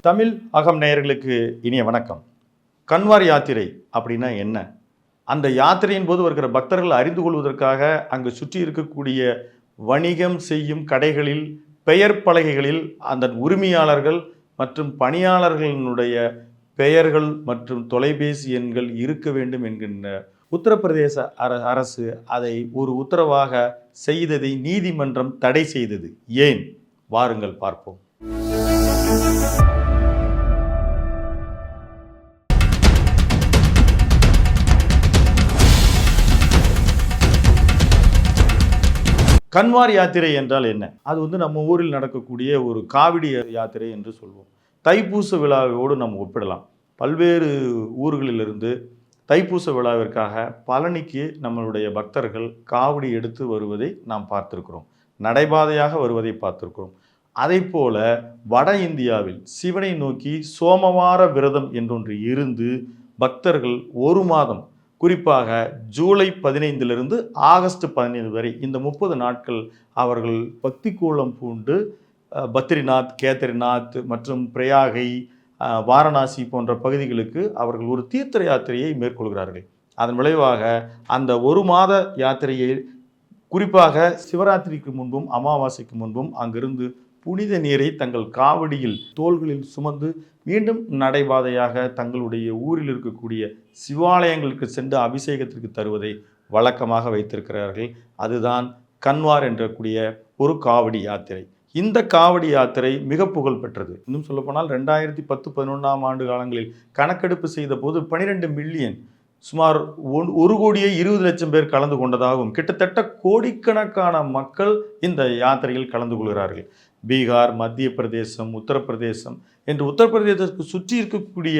தமிழ் அகம் நேயர்களுக்கு இனிய வணக்கம். கன்வார் யாத்திரை அப்படின்னா என்ன? அந்த யாத்திரையின் போது வருகிற பக்தர்கள் அறிந்து கொள்வதற்காக அங்கு சுற்றி இருக்கக்கூடிய வணிகம் செய்யும் கடைகளில் பெயர் பலகைகளில் அந்த உரிமையாளர்கள் மற்றும் பணியாளர்களினுடைய பெயர்கள் மற்றும் தொலைபேசி எண்கள் இருக்க வேண்டும் என்கின்ற உத்தரப்பிரதேச அரசு அதை ஒரு உத்தரவாக செய்ததை நீதிமன்றம் தடை செய்தது. ஏன்? வாருங்கள் பார்ப்போம். கன்வார் யாத்திரை என்றால் என்ன? அது நம்ம ஊரில் நடக்கக்கூடிய ஒரு காவடி யாத்திரை என்று சொல்வோம். தைப்பூச விழாவோடு நம்ம ஒப்பிடலாம். பல்வேறு ஊர்களிலிருந்து தைப்பூச விழாவிற்காக பழனிக்கு நம்மளுடைய பக்தர்கள் காவடி எடுத்து வருவதை நாம் பார்த்திருக்கிறோம். நடைபாதையாக வருவதை பார்த்திருக்கிறோம். அதை போல வட இந்தியாவில் சிவனை நோக்கி சோமவார விரதம் என்றொன்று இருந்து பக்தர்கள் ஒரு மாதம், குறிப்பாக ஜூலை 15 ஆகஸ்ட் 15 வரை இந்த 30 நாட்கள் அவர்கள் பக்தி கோலம் பூண்டு பத்ரிநாத், கேதார்நாத் மற்றும் பிரயாகை, வாரணாசி போன்ற பகுதிகளுக்கு அவர்கள் ஒரு தீர்த்த யாத்திரையை மேற்கொள்கிறார்கள். அதன் விளைவாக அந்த ஒரு மாத யாத்திரையை குறிப்பாக சிவராத்திரிக்கு முன்பும் அமாவாசைக்கு முன்பும் அங்கிருந்து புனித நீரை தங்கள் காவடியில் தோள்களில் சுமந்து மீண்டும் நடைபாதையாக தங்களுடைய ஊரில் இருக்கக்கூடிய சிவாலயங்களுக்கு சென்று அபிஷேகத்திற்கு தருவதை வழக்கமாக வைத்திருக்கிறார்கள். அதுதான் கன்வார் என்றக்கூடிய ஒரு காவடி யாத்திரை. இந்த காவடி யாத்திரை மிக புகழ் பெற்றது. இன்னும் சொல்லப்போனால் 2010-11 ஆண்டு காலங்களில் கணக்கெடுப்பு செய்த போது 12 மில்லியன், சுமார் 1,20,00,000 பேர் கலந்து கொண்டதாகவும் கிட்டத்தட்ட கோடிக்கணக்கான மக்கள் இந்த யாத்திரையில் கலந்து கொள்கிறார்கள். பீகார், மத்திய பிரதேசம், உத்தரப்பிரதேசம் என்று உத்தரப்பிரதேசத்துக்கு சுற்றி இருக்கக்கூடிய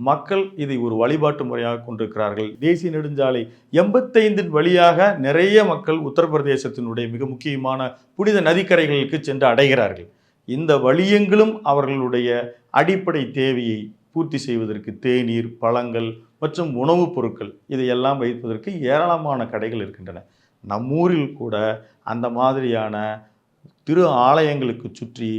மக்கள் இதை ஒரு வழிபாட்டு முறையாக கொண்டிருக்கிறார்கள். தேசிய நெடுஞ்சாலை 85 வழியாக நிறைய மக்கள் உத்தரப்பிரதேசத்தினுடைய மிக முக்கியமான புனித நதிக்கரைகளுக்கு சென்று அடைகிறார்கள். இந்த வழியெங்கிலும் அவர்களுடைய அடிப்படை தேவையை பூர்த்தி செய்வதற்கு தேநீர், பழங்கள் மற்றும் உணவுப் பொருட்கள் இதையெல்லாம் வைப்பதற்கு ஏராளமான கடைகள் இருக்கின்றன. நம்மூரில் கூட அந்த மாதிரியான திரு ஆலயங்களுக்கு சுற்றி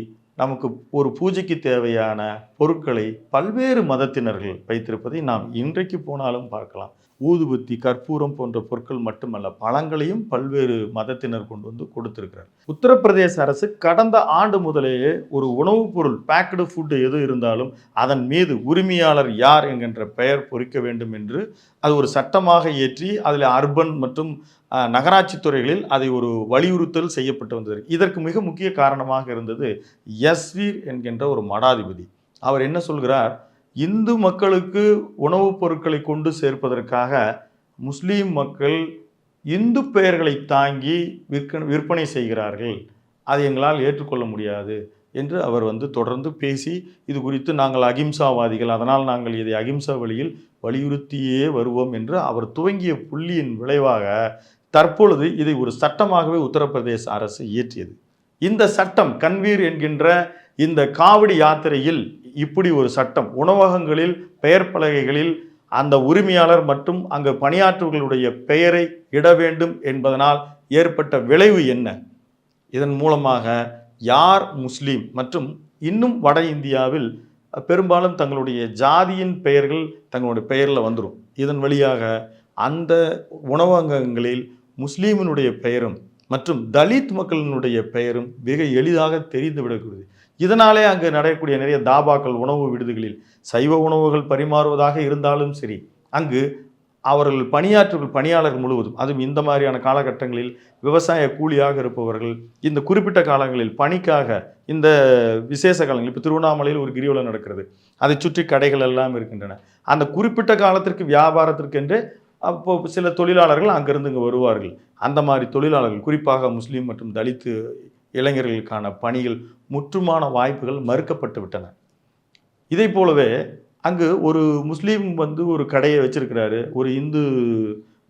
நமக்கு ஒரு பூஜைக்கு தேவையான பொருட்களை பல்வேறு மதத்தினர்கள் வைத்திருப்பதை நாம் இன்றைக்கு போனாலும் பார்க்கலாம். ஊதுபத்தி, கற்பூரம் போன்ற பொருட்கள் மட்டுமல்ல, பழங்களையும் பல்வேறு மதத்தினர் கொண்டு வந்து கொடுத்திருக்கிறார். உத்தரப்பிரதேச அரசு கடந்த ஆண்டு முதலேயே ஒரு உணவுப் பொருள், பேக்கடு ஃபுட் எது இருந்தாலும் அதன் மீது உரிமையாளர் யார் என்கின்ற பெயர் பொறிக்க வேண்டும் என்று அது ஒரு சட்டமாக இயற்றி அதில் அர்பன் மற்றும் நகராட்சி துறைகளில் அதை ஒரு வலியுறுத்தல் செய்யப்பட்டு வந்தது. இதற்கு மிக முக்கிய காரணமாக இருந்தது யஸ்வீர் என்கின்ற ஒரு மடாதிபதி. அவர் என்ன சொல்கிறார்? இந்து மக்களுக்கு உணவுப் பொருட்களை கொண்டு சேர்ப்பதற்காக முஸ்லீம் மக்கள் இந்து பெயர்களை தாங்கி விற்பனை செய்கிறார்கள், அதை எங்களால் ஏற்றுக்கொள்ள முடியாது என்று அவர் தொடர்ந்து பேசி, இது குறித்து நாங்கள் அகிம்சாவாதிகள், அதனால் நாங்கள் இதை அகிம்சா வழியில் வலியுறுத்தியே வருவோம் என்று அவர் துவங்கிய புள்ளியின் விளைவாக தற்பொழுது இதை ஒரு சட்டமாகவே உத்தரப்பிரதேச அரசு இயற்றியது. இந்த சட்டம் கன்வீர் என்கின்ற இந்த காவடி யாத்திரையில் இப்படி ஒரு சட்டம், உணவகங்களில் பெயர் பலகைகளில் அந்த உரிமையாளர் மற்றும் அங்கு பணியாற்றுவர்களுடைய பெயரை இட வேண்டும் என்பதனால் ஏற்பட்ட விளைவு என்ன? இதன் மூலமாக யார் முஸ்லீம் மற்றும் இன்னும் வட இந்தியாவில் பெரும்பாலும் தங்களுடைய ஜாதியின் பெயர்கள் தங்களுடைய பெயரில் வந்துடும். இதன் வழியாக அந்த உணவகங்களில் முஸ்லீமினுடைய பெயரும் மற்றும் தலித் மக்களினுடைய பெயரும் மிக எளிதாக தெரிந்து விடக்கூடியது. இதனாலே அங்கு நடக்கக்கூடிய நிறைய தாபாக்கள், உணவு விடுதிகளில் சைவ உணவுகள் பரிமாறுவதாக இருந்தாலும் சரி, அங்கு அவர்கள் பணியாளர்கள் முழுவதும், அதுவும் இந்த மாதிரியான காலகட்டங்களில் விவசாய கூலியாக இருப்பவர்கள் இந்த குறிப்பிட்ட காலங்களில் பணிக்காக, இந்த விசேஷ காலங்கள், இப்போ திருவண்ணாமலையில் ஒரு கிரிவலம் நடக்கிறது, அதை சுற்றி கடைகள் எல்லாம் இருக்கின்றன. அந்த குறிப்பிட்ட காலத்திற்கு வியாபாரத்திற்கென்று அப்போ சில தொழிலாளர்கள் அங்கிருந்து இங்கே வருவார்கள். அந்த மாதிரி தொழிலாளர்கள், குறிப்பாக முஸ்லீம் மற்றும் தலித்து இளைஞர்களுக்கான பணிகள், முற்றுமான வாய்ப்புகள் மறுக்கப்பட்டு விட்டன. இதை போலவே அங்கு ஒரு முஸ்லீம் ஒரு கடையை வச்சிருக்கிறாரு, ஒரு இந்து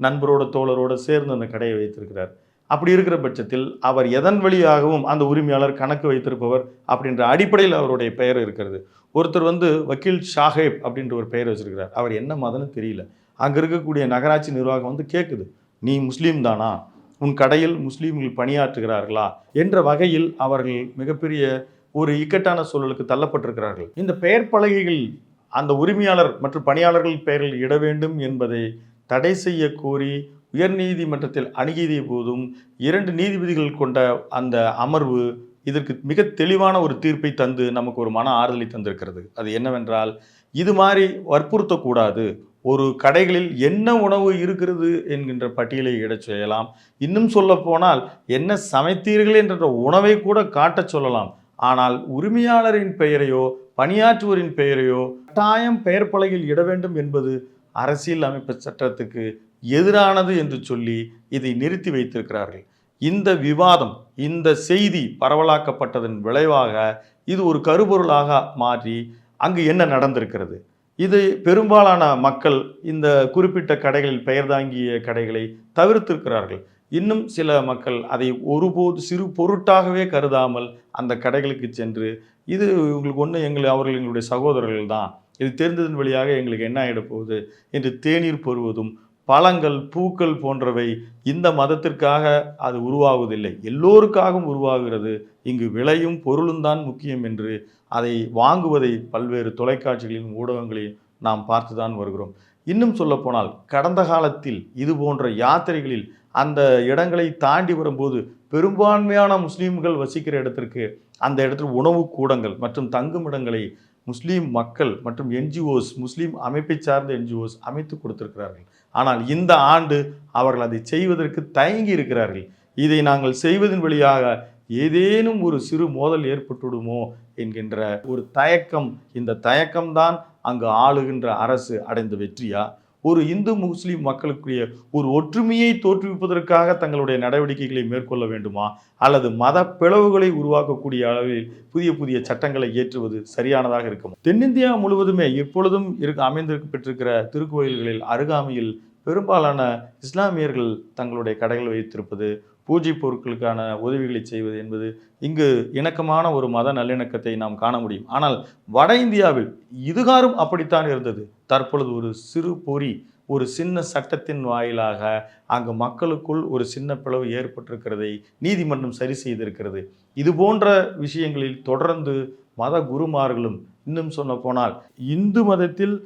நண்பரோட தோழரோட சேர்ந்து அந்த கடையை வைத்திருக்கிறார். அப்படி இருக்கிற பட்சத்தில் அவர் எதன் வழியாகவும் அந்த உரிமையாளர் கணக்கு வைத்திருப்பவர் அப்படின்ற அடிப்படையில் அவருடைய பெயர் இருக்கிறது. ஒருத்தர் வக்கீல் ஷாஹேப் அப்படின்ற ஒரு பெயர் வச்சிருக்கிறார். அவர் என்ன மதம்னு தெரியல. அங்கே இருக்கக்கூடிய நகராட்சி நிர்வாகம் கேட்குது, நீ முஸ்லீம் தானா, உன் கடையில் முஸ்லீம்கள் பணியாற்றுகிறார்களா என்ற வகையில் அவர்கள் மிகப்பெரிய ஒரு இக்கட்டான சூழலுக்கு தள்ளப்பட்டிருக்கிறார்கள். இந்த பெயர் பலகைகள் அந்த உரிமையாளர் மற்றும் பணியாளர்கள் பெயரில் இட வேண்டும் என்பதை தடை செய்ய கோரி உயர்நீதிமன்றத்தில் அணுகிய போதும் 2 நீதிபதிகள் கொண்ட அந்த அமர்வு இதற்கு மிக தெளிவான ஒரு தீர்ப்பை தந்து நமக்கு ஒரு மன ஆறுதலை தந்திருக்கிறது. அது என்னவென்றால், இது மாதிரி வற்புறுத்தக்கூடாது. ஒரு கடைகளில் என்ன உணவு இருக்கிறது என்கின்ற பட்டியலை இடச் செய்யலாம். இன்னும் சொல்ல போனால் என்ன சமைத்தீர்கள் என்ற உணவை கூட காட்டச் சொல்லலாம். ஆனால் உரிமையாளரின் பெயரையோ பணியாற்றுவோரின் பெயரையோ கட்டாயம் பெயர் பலகையில் இட வேண்டும் என்பது அரசியல் அமைப்பு சட்டத்துக்கு எதிரானது என்று சொல்லி இதை நிறுத்தி வைத்திருக்கிறார்கள். இந்த விவாதம், இந்த செய்தி பரவலாக்கப்பட்டதன் விளைவாக இது ஒரு கருப்பொருளாக மாறி அங்கு என்ன நடந்திருக்கிறது, இது பெரும்பாலான மக்கள் இந்த குறிப்பிட்ட கடைகளில் பெயர் தாங்கிய கடைகளை தவிர்த்திருக்கிறார்கள். இன்னும் சில மக்கள் அதை ஒருபோது சிறு பொருட்டாகவே கருதாமல் அந்த கடைகளுக்கு சென்று, இது இவங்களுக்கு ஒன்று அவர்கள் எங்களுடைய சகோதரர்கள் தான், இது தெரிந்ததன் வழியாக எங்களுக்கு என்ன ஆகிட போகுது என்று தேநீர் பெறுவதும், பழங்கள் பூக்கள் போன்றவை இந்த மதத்திற்காக அது உருவாகுவதில்லை, எல்லோருக்காகவும் உருவாகிறது. இங்கு விலையும் பொருளும் தான் முக்கியம் என்று அதை வாங்குவதை பல்வேறு தொலைக்காட்சிகளிலும் ஊடகங்களில் நாம் பார்த்து தான் வருகிறோம். இன்னும் சொல்லப்போனால் கடந்த காலத்தில் இது போன்ற யாத்திரைகளில் அந்த இடங்களை தாண்டி வரும்போது பெரும்பான்மையான முஸ்லீம்கள் வசிக்கிற இடத்திற்கு அந்த இடத்தில் உணவு கூடங்கள் மற்றும் தங்கும் இடங்களை முஸ்லீம் மக்கள் மற்றும் என்ஜிஓஸ், முஸ்லீம் அமைப்பை சார்ந்த என்ஜிஓஸ் அமைத்து கொடுத்திருக்கிறார்கள். ஆனால் இந்த ஆண்டு அவர்கள் அதை செய்வதற்கு தயங்கி இருக்கிறார்கள். இதை நாங்கள் செய்வதன் வழியாக ஏதேனும் ஒரு சிறு மோதல் ஏற்பட்டுவிடுமோ என்கின்ற ஒரு தயக்கம். இந்த தயக்கம்தான் அங்கு ஆளுகின்ற அரசு அடைந்த வெற்றியா? ஒரு இந்து முஸ்லீம் மக்களுக்குரிய ஒரு ஒற்றுமையை தோற்றுவிப்பதற்காக தங்களுடைய நடவடிக்கைகளை மேற்கொள்ள வேண்டுமா, அல்லது மத பிளவுகளை உருவாக்கக்கூடிய அளவில் புதிய புதிய சட்டங்களை இயற்றுவது சரியானதாக இருக்குமா? தென்னிந்தியா முழுவதுமே இப்பொழுதும் அமைந்திருக்கப்பட்டிருக்கிற திருக்கோயில்களில் அருகாமையில் பெரும்பாலான இஸ்லாமியர்கள் தங்களுடைய கடைகள் வைத்திருப்பது, பூஜை பொருட்களுக்கான உதவிகளை செய்வது என்பது இங்கு இணக்கமான ஒரு மத நல்லிணக்கத்தை நாம் காண முடியும். ஆனால் வட இந்தியாவில் இதுகாரும் அப்படித்தான் இருந்தது. தற்பொழுது ஒரு சிறு பொறி, ஒரு சின்ன சட்டத்தின் வாயிலாக அங்கு மக்களுக்குள் ஒரு சின்ன பிளவு ஏற்பட்டிருக்கிறதை நீதிமன்றம் சரி செய்திருக்கிறது. இது போன்ற விஷயங்களில் தொடர்ந்து மத குருமார்களும், இன்னும் சொல்ல போனால் இந்து மதத்தில்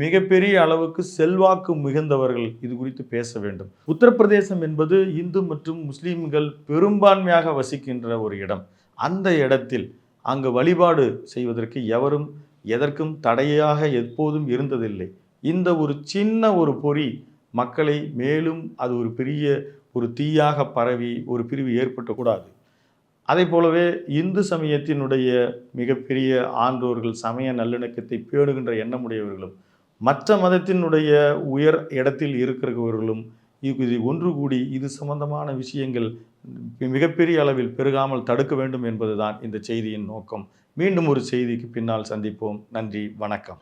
மிகப்பெரிய அளவுக்கு செல்வாக்கு மிகுந்தவர்கள் இது குறித்து பேச வேண்டும். உத்தரப்பிரதேசம் என்பது இந்து மற்றும் முஸ்லீம்கள் பெரும்பான்மையாக வசிக்கின்ற ஒரு இடம். அந்த இடத்தில் அங்கு வழிபாடு செய்வதற்கு எவரும் எதற்கும் தடையாக எப்போதும் இருந்ததில்லை. இந்த ஒரு சின்ன ஒரு பொறி மக்களை மேலும் அது ஒரு பெரிய ஒரு தீயாக பரவி ஒரு பிரிவு ஏற்பட்டக்கூடாது. அதே போலவே இந்து சமயத்தினுடைய மிகப்பெரிய ஆன்றோர்கள், சமய நல்லிணக்கத்தை பேணுகின்ற எண்ணமுடையவர்களும், மற்ற மதத்தினுடைய உயர் இடத்தில் இருக்கிறவர்களும் இது ஒன்று கூடி இது சம்பந்தமான விஷயங்கள் மிகப்பெரிய அளவில் பெருகாமல் தடுக்க வேண்டும் என்பதுதான் இந்த செய்தியின் நோக்கம். மீண்டும் ஒரு செய்திக்கு பின்னால் சந்திப்போம். நன்றி, வணக்கம்.